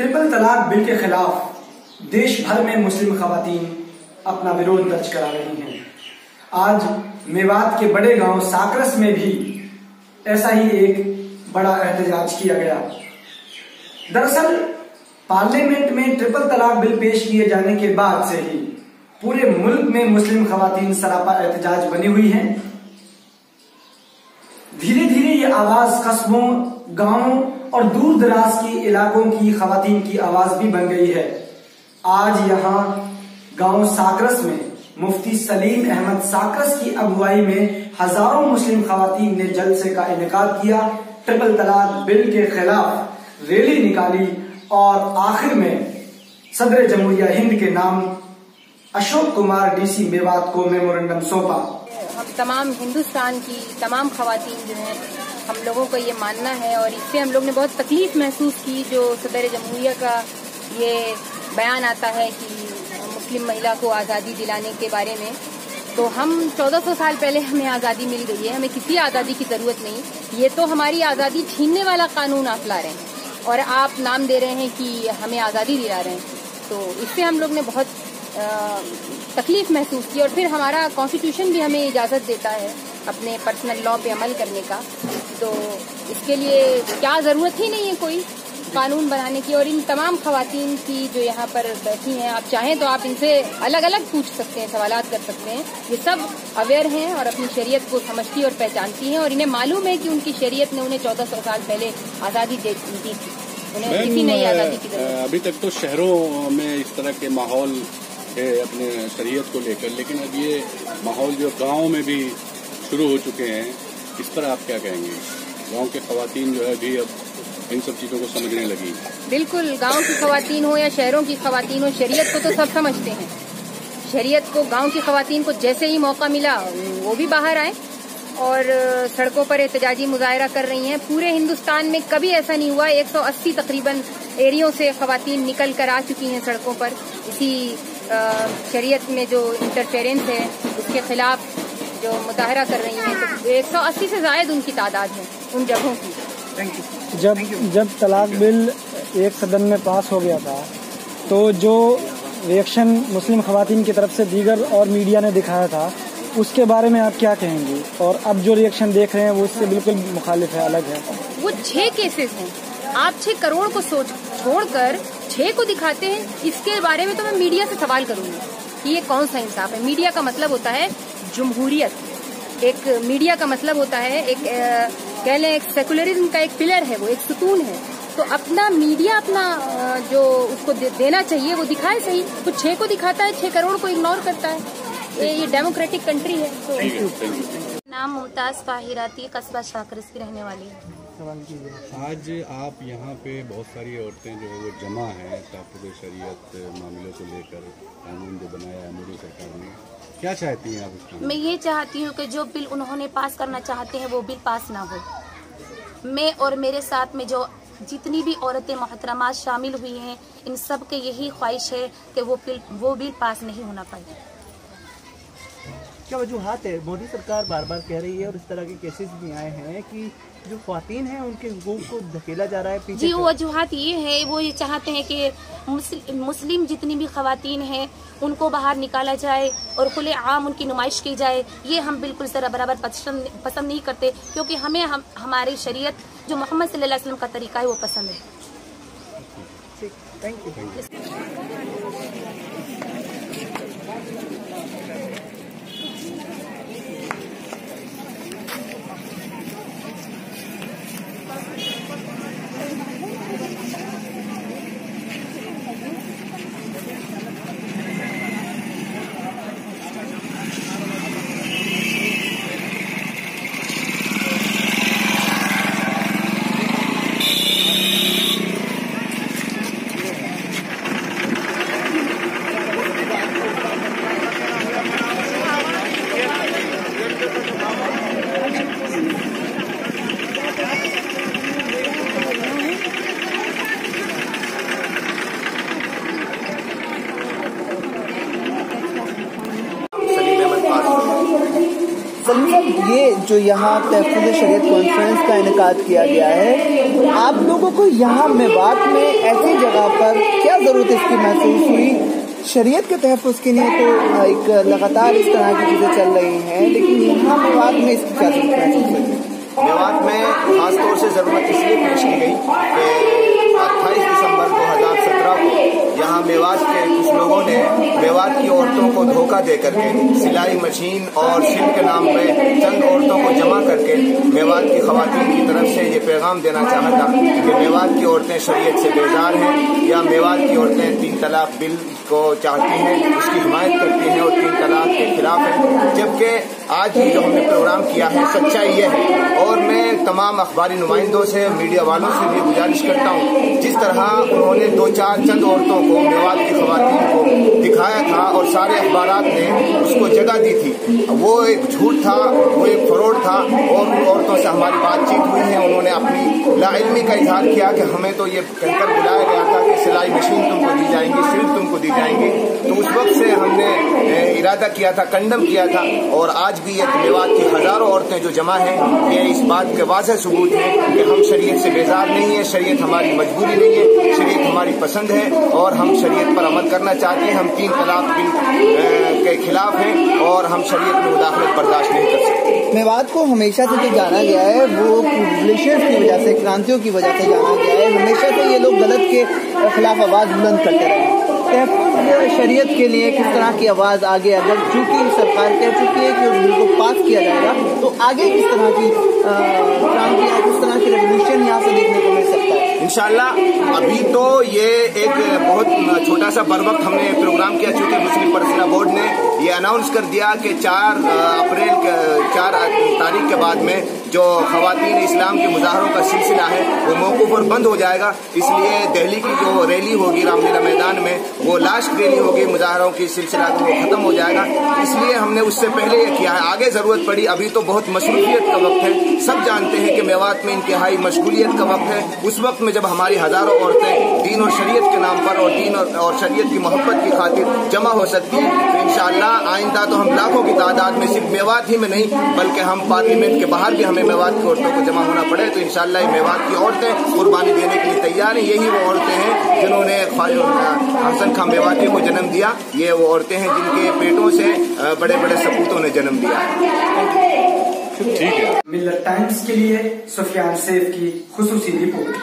Triple तलाक bill के खिलाफ देश भर में मुस्लिम खवातीन अपना विरोध दर्ज करा रही हैं। आज मेवात के बड़े गांव साकरस में भी ऐसा ही एक बड़ा एहतजाज किया गया। दरअसल पार्लियामेंट में ट्रिपल तलाक बिल पेश किए जाने के बाद से ही पूरे मुल्क में मुस्लिम खवातीन सरापा एहतजाज बनी हुई हैं। धीरे धीरे ये आवाज कस्बों, गांवों और दूर दराज के इलाकों की खवातीन की आवाज भी बन गई है। आज यहाँ गांव साकरस में मुफ्ती सलीम अहमद साकरस की अगुवाई में हजारों मुस्लिम खवातीन ने जलसे का इनेकाद किया, ट्रिपल तलाक बिल के खिलाफ रैली निकाली और आखिर में सदर जमहूरिया हिंद के नाम अशोक कुमार डीसी मेवात को मेमोरेंडम सौंपा। हम तमाम हिंदुस्तान की तमाम खवातीन जो हैं, हम लोगों का ये मानना है और इससे हम लोग ने बहुत तकलीफ महसूस की जो सदर जमहूरिया का ये बयान आता है कि मुस्लिम महिला को आज़ादी दिलाने के बारे में। तो हम 1400 साल पहले हमें आज़ादी मिल गई है, हमें किसी आज़ादी की ज़रूरत नहीं। ये तो हमारी आज़ादी छीनने वाला कानून आप ला रहे हैं और आप नाम दे रहे हैं कि हमें आज़ादी दिला रहे हैं। तो इससे हम लोग ने बहुत तकलीफ महसूस की और फिर हमारा कॉन्स्टिट्यूशन भी हमें इजाज़त देता है अपने पर्सनल लॉ पे अमल करने का। तो इसके लिए क्या ज़रूरत ही नहीं है कोई कानून बनाने की। और इन तमाम खवातीन की जो यहाँ पर बैठी हैं, आप चाहें तो आप इनसे अलग अलग पूछ सकते हैं, सवालात कर सकते हैं। ये सब अवेयर हैं और अपनी शरीयत को समझती और पहचानती हैं और इन्हें मालूम है कि उनकी शरीयत ने उन्हें 1400 साल पहले आज़ादी दी थी, उन्हें किसी नई आज़ादी की जरूरत। अभी तक तो शहरों में इस तरह के माहौल है अपने शरीयत को लेकर, लेकिन अब ये माहौल जो गाँव में भी शुरू हो चुके हैं, इस पर आप क्या कहेंगे? गाँव के खवातीन जो है भी अब इन सब चीजों को समझने लगी। बिल्कुल, गांव की खवातीन हो या शहरों की खवातीन हो, शरीयत को तो सब समझते हैं। शरीयत को गांव की खवातीन को जैसे ही मौका मिला वो भी बाहर आए और सड़कों पर एहतजाजी मुजाहरा कर रही हैं। पूरे हिंदुस्तान में कभी ऐसा नहीं हुआ। 180 तकरीबन एरियों से खवातीन निकल कर आ चुकी हैं सड़कों पर। इसी शरीयत में जो इंटरफेरेंस है उसके खिलाफ जो मुजाहरा कर रही हैं। तो 180 से ज्यादा उनकी तादाद है उन जगहों की। जब तलाक बिल एक सदन में पास हो गया था तो जो रिएक्शन मुस्लिम खवातीन की तरफ से दीगर और मीडिया ने दिखाया था उसके बारे में आप क्या कहेंगे? और अब जो रिएक्शन देख रहे हैं वो इससे बिल्कुल मुखालिफ है, अलग है। वो 6 केसेस हैं, आप 6 करोड़ को छोड़कर 6 को दिखाते हैं। इसके बारे में तो मैं मीडिया से सवाल करूंगी कि ये कौन सा इंसाफ है। मीडिया का मतलब होता है जमहूरियत। एक मीडिया का मतलब होता है एक कह लें एक सेकुलरिज्म का एक पिलर है, वो एक सुतून है। तो अपना मीडिया अपना जो उसको देना चाहिए वो दिखाए सही। तो 6 को दिखाता है, 6 करोड़ को इग्नोर करता है। ये डेमोक्रेटिक कंट्री है। तो नाम मुमताज फाहिराती, कस्बा साकरस की रहने वाली है। आज आप यहाँ पे बहुत सारी औरतें जो है वो जमा हैं तहफ़्फ़ुज़ शरीयत मामलों को लेकर, कानून जो बनाया है मोदी सरकार ने, क्या चाहती हैं आप इसमें? मैं ये चाहती हूँ कि जो बिल उन्होंने पास करना चाहते हैं वो बिल पास ना हो। मैं और मेरे साथ में जो जितनी भी औरतें मोहतरमात शामिल हुई हैं, इन सब के यही ख्वाहिश है कि वो बिल पास नहीं होना पाए। क्या वजूहात है? मोदी सरकार बार बार कह रही है और इस तरह के केसेस भी आए हैं कि जो ख्वातीन हैं उनके हुकूक को धकेला जा रहा है पीछे। जी, वो वजूहात ये है, वो ये चाहते हैं कि मुस्लिम जितनी भी ख्वातीन हैं उनको बाहर निकाला जाए और खुले आम उनकी नुमाइश की जाए। ये हम बिल्कुल ज़रा बराबर पसंद नहीं करते, क्योंकि हमें हमारी शरीयत जो मोहम्मद सल्लल्लाहु अलैहि वसल्लम का तरीका है वो पसंद है। Thank you. सलीम साहब, ये जो यहाँ तहफ़्फ़ुज़ शरीयत कॉन्फ्रेंस का इनेकाद किया गया है, आप लोग لوگوں کو یہاں میوات میں ایسی جگہ پر کیا ضرورت اس کی محسوس ہوئی؟ شریعت کے تحفظ کے لیے تو ایک لگاتار اس طرح کی چیزیں چل رہی ہیں، لیکن یہاں میوات میں اس کی کیا ضرورت محسوس ہوئی؟ میوات میں خاص طور سے ضرورت اس لیے پیش کی گئی کہ 28 دسمبر 2017 کو یہاں میوات کے کچھ لوگوں نے میوات کی عورتوں کو دھوکہ دے کر کے سلائی مشین اور سل کے نام پہ چند عورتوں کو جمع کر کے میوات کی خواتین کی طرف سے یہ پیغام دینا چاہا تھا کہ میوات کی عورتیں شریعت سے بیزار ہیں یا میوات کی عورتیں 3 طلاق بل کو چاہتی ہیں، اس کی حمایت کرتی ہیں اور 3 طلاق کے خلاف ہیں، جبکہ آج ہی جو ہم نے پروگرام کیا ہے سچائی یہ ہے۔ اور میں تمام اخباری نمائندوں سے، میڈیا والوں سے بھی گزارش کرتا ہوں، جس طرح انہوں نے 2-4 چند عورتوں کو میوات کی خواتین کو دکھایا تھا اور سارے اخبارات نے اس کو جگہ دی تھی، وہ ایک جھوٹ تھا، وہ ایک فراڈ تھا، اور ان عورتوں سے ہماری بات چیت ہوئی ہے، انہوں نے اپنی لا علمی کا اظہار کیا کہ ہمیں تو یہ کہہ کر بلایا گیا تھا کہ سلائی مشین تم کو دی جائیں گی، سلک تم کو دی جائیں گی۔ تو اس وقت سے ہم نے ارادہ کیا تھا، کنڈم کیا تھا، اور آج بھی یہ میوات کی ہزاروں عورتیں جو جمع ہیں، یہ اس بات کے واضح ثبوت ہے کہ ہم شریعت سے بیزار نہیں ہیں، شریعت ہماری مجبوری نہیں ہے، شریعت ہماری پسند ہے اور ہم شریعت پر عمل کرنا چاہتے ہیں۔ ہم 3 طلاق بل کے خلاف ہیں اور ہم شریعت میں مداخلت برداشت نہیں کر سکتے۔ میوات کو ہمیشہ سے جو جانا گیا ہے وہ ریولیوشنز کی وجہ سے، کرانتیوں کی وجہ سے جانا گیا ہے، ہمیشہ سے یہ لوگ غلط کے خلاف آواز بلند کرتے رہے۔ تحفظ شریعت کے لیے کس طرح کی آواز آگے، اگر چونکہ سرکار کہہ چکی ہے کہ اس بل کو پاس کیا جائے گا، تو آگے کس طرح کی کرانتی، کس طرح کی ریولیوشن یہاں سے دیکھنے کو مل سکتا ہے؟ انشاءاللہ ابھی تو یہ ایک بہت چھوٹا سا بر وقت ہم نے پروگرام کیا، چونکہ مسلم پرسنل بورڈ نے یہ اناؤنس کر دیا کہ 4 تاریخ کے بعد میں جو خواتین اسلام کے مظاہروں کا سلسلہ ہے وہ موقوف اور بند ہو جائے گا۔ اس لیے دہلی کی جو ریلی ہوگی رام لیلا میدان میں، وہ لاسٹ ریلی ہوگی، مظاہروں کی سلسلہ وہ ختم ہو جائے گا، اس لیے ہم نے اس سے پہلے یہ کیا ہے۔ آگے ضرورت پڑی، ابھی تو بہت مصروفیت کا وقت ہے، سب جانتے ہیں کہ میوات میں انتہائی مشغولیت کا وقت ہے۔ اس وقت میں جب ہماری ہزاروں عورتیں دین اور شریعت کے نام پر اور دین اور شریعت کی محبت کی خاطر جمع ہو سکتی ہیں، تو انشاءاللہ آئندہ تو ہم لاکھوں کی تعداد میں صرف میوات ہی میں نہیں بلکہ ہم پارلیمنٹ کے باہر بھی ہمیں میوات کی عورتوں کو جمع ہونا پڑے، تو انشاءاللہ یہ میوات کی عورتیں قربانی دینے کے لیے تیار ہیں۔ یہی وہ عورتیں ہیں جنہوں نے حسن خان میواتی کو جنم دیا، یہ وہ عورتیں ہیں جن کے پیٹوں سے بڑے بڑے سپوتوں نے جنم دیا ہے۔ ملت ٹائمز کے لیے سفیان سیف کی خصوصی رپورٹ۔